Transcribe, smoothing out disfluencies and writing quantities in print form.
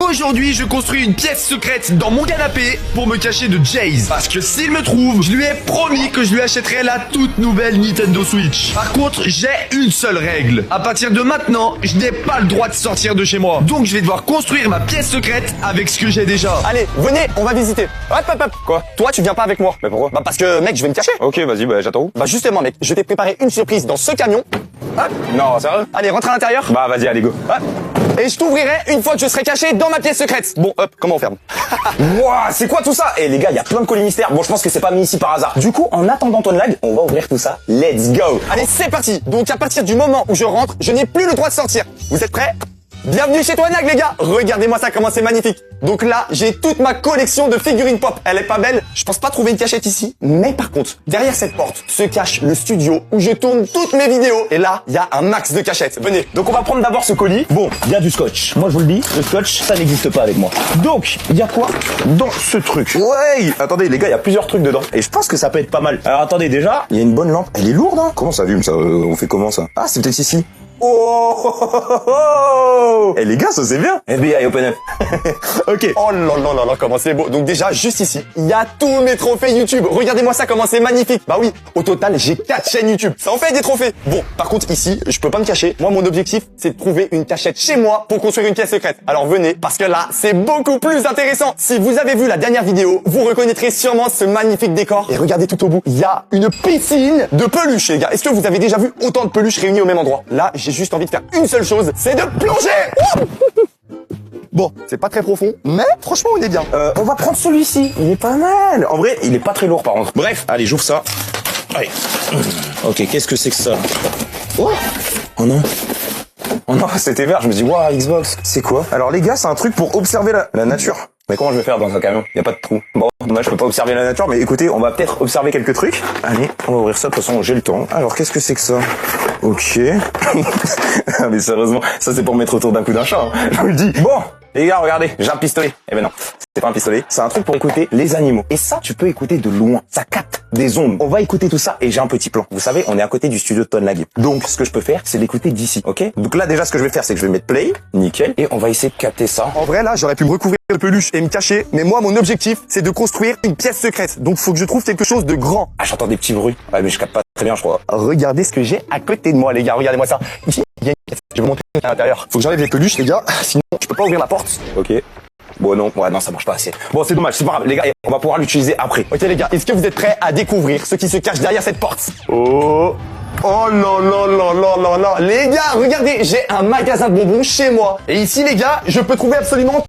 aujourd'hui, je construis une pièce secrète dans mon canapé pour me cacher de Jace. Parce que s'il me trouve, je lui ai promis que je lui achèterai la toute nouvelle Nintendo Switch. Par contre, j'ai une seule règle. À partir de maintenant, je n'ai pas le droit de sortir de chez moi. Donc je vais devoir construire ma pièce secrète avec ce que j'ai déjà. Allez, venez, on va visiter. Hop, hop, hop. Quoi? Toi, tu viens pas avec moi. Mais pourquoi? Bah parce que, mec, je vais me cacher. Ok, vas-y, bah j'attends où? Bah justement, mec, je t'ai préparé une surprise dans ce camion. Hop. Non, sérieux? Allez, rentre à l'intérieur. Bah vas-y, allez go. Hop. Et je t'ouvrirai une fois que je serai caché dans ma pièce secrète. Bon, hop, comment on ferme? Wouah, c'est quoi tout ça? Eh les gars, il y a plein de colis mystères. Bon, je pense que c'est pas mis ici par hasard. Du coup, en attendant ton lag, on va ouvrir tout ça. Let's go. Allez, c'est parti. Donc à partir du moment où je rentre, je n'ai plus le droit de sortir. Vous êtes prêts? Bienvenue chez toi, Nag, les gars. Regardez-moi ça, comment c'est magnifique. Donc là, j'ai toute ma collection de figurines pop. Elle est pas belle? Je pense pas trouver une cachette ici. Mais par contre, derrière cette porte se cache le studio où je tourne toutes mes vidéos. Et là, il y a un max de cachettes. Venez. Donc on va prendre d'abord ce colis. Bon, il y a du scotch. Moi, je vous le dis, le scotch, ça n'existe pas avec moi. Donc, il y a quoi dans ce truc? Ouais. Attendez, les gars, il y a plusieurs trucs dedans. Et je pense que ça peut être pas mal. Alors, attendez, déjà, Il y a une bonne lampe. Elle est lourde, hein? Comment ça allume ça? On fait comment ça? Ah, c'est peut-être ici. Oh! Eh les gars, ça c'est bien. FBI open up. Ok. Oh là là là là, comment c'est beau. Donc déjà, juste ici, il y a tous mes trophées YouTube. Regardez-moi ça, comment c'est magnifique. Bah oui, au total, j'ai 4 chaînes YouTube. Ça en fait des trophées. Bon, par contre, ici, je peux pas me cacher. Moi, mon objectif, c'est de trouver une cachette chez moi pour construire une pièce secrète. Alors venez, parce que là, c'est beaucoup plus intéressant. Si vous avez vu la dernière vidéo, vous reconnaîtrez sûrement ce magnifique décor. Et regardez tout au bout, il y a une piscine de peluches, les gars. Est-ce que vous avez déjà vu autant de peluches réunies au même endroit? Là, j'ai juste envie de faire une seule chose, c'est de plonger. Bon, c'est pas très profond, mais franchement, on est bien. On va prendre celui-ci. Il est pas mal. En vrai, il est pas très lourd par contre. Bref, allez, j'ouvre ça. allez. Ok, qu'est-ce que c'est que ça? Oh, Oh non. oh non, c'était vert. Je me dis, waouh, Xbox. C'est quoi? Alors les gars, c'est un truc pour observer la nature. Mais comment je vais faire dans un camion? Y a pas de trou. Bon, dommage, je peux pas observer la nature, mais écoutez, on va peut-être observer quelques trucs. Allez, on va ouvrir ça. De toute façon, j'ai le temps. Alors, qu'est-ce que c'est que ça? Ok. Ah, mais sérieusement, ça c'est pour mettre autour d'un coup d'un chat. Hein. Je vous le dis. Bon, les gars, regardez, j'ai un pistolet. Eh ben non, c'est pas un pistolet. C'est un truc pour écouter les animaux. Et ça, tu peux écouter de loin. Ça capte des ondes. On va écouter tout ça et j'ai un petit plan. Vous savez, on est à côté du studio de Tonlag. Donc, ce que je peux faire, c'est l'écouter d'ici. Ok? Donc là, déjà, ce que je vais faire, c'est que je vais mettre play. Nickel. Et on va essayer de capter ça. En vrai, là, j'aurais pu me recouvrir de peluche et me cacher, mais moi, mon objectif, c'est de construire une pièce secrète. Donc, faut que je trouve quelque chose de grand. Ah, j'entends des petits bruits. Ouais, mais je capte pas très bien, je crois. Regardez ce que j'ai à côté de moi, les gars. Regardez-moi ça. Ici, il y a une pièce. Je vais vous montrer à l'intérieur. Faut que j'enlève les peluches, les gars. Sinon, je peux pas ouvrir la porte. Ok. Bon, non, ouais, non, ça marche pas assez. Bon, c'est dommage, c'est pas grave, les gars, on va pouvoir l'utiliser après. Ok, les gars, est-ce que vous êtes prêts à découvrir ce qui se cache derrière cette porte? Oh là là là là là là. Les gars, regardez, j'ai un magasin de bonbons chez moi. Et ici, les gars, je peux trouver absolument